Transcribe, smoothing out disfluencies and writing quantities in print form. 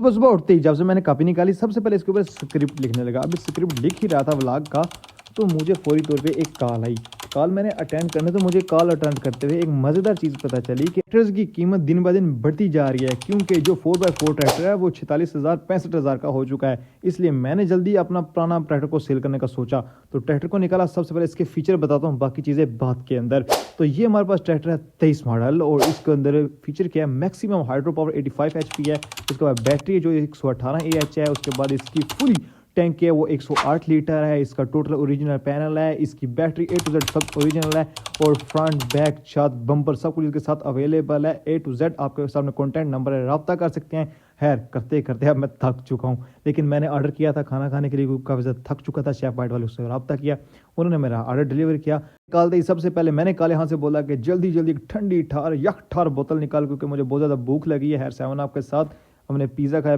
सुबह सुबह उठते ही जब से मैंने कॉपी निकाली सबसे पहले इसके ऊपर स्क्रिप्ट लिखने लगा। अभी स्क्रिप्ट लिख ही रहा था व्लॉग का, तो मुझे फौरी तौर पे एक कॉल आई। कॉल मैंने अटेंड करने, तो मुझे कॉल अटेंड करते हुए एक मज़ेदार चीज़ पता चली कि ट्रैक्टर्स की कीमत दिन ब दिन बढ़ती जा रही है, क्योंकि जो 4x4 ट्रैक्टर है वो 46,000 65,000 का हो चुका है। इसलिए मैंने जल्दी अपना पुराना ट्रैक्टर को सेल करने का सोचा। तो ट्रैक्टर को निकाला, सबसे पहले इसके फीचर बताता हूँ, बाकी चीज़ें बाद के अंदर। तो ये हमारे पास ट्रैक्टर है 23 मॉडल, और इसके अंदर फीचर क्या है, मैक्सिमम हाइड्रो पावर 85 HP है। उसके बाद बैटरी जो 118 AH है। उसके बाद इसकी फुल टैंक है वो 108 लीटर है। इसका टोटल ओरिजिनल पैनल है। इसकी बैटरी A to Z सब ओरिजिनल है, और फ्रंट बैक छत बम्पर सब कुछ इसके साथ अवेलेबल है। A to Z आपके सामने कॉन्टैक्ट नंबर है, रब्ता कर सकते हैं। खैर करते करते अब मैं थक चुका हूँ, लेकिन मैंने ऑर्डर किया था खाना खाने के लिए, काफ़ी ज़्यादा थक चुका था। शेफ बाइट वाले उससे रब्ता किया, उन्होंने मेरा ऑर्डर डिलीवर किया। निकालते ही सबसे पहले मैंने काले हाथ से बोला कि जल्दी जल्दी एक ठंडी ठार यक ठार बोतल निकाल, क्योंकि मुझे बहुत ज़्यादा भूख लगी है। 7 अप के साथ हमने पिज़्ज़ा खाया।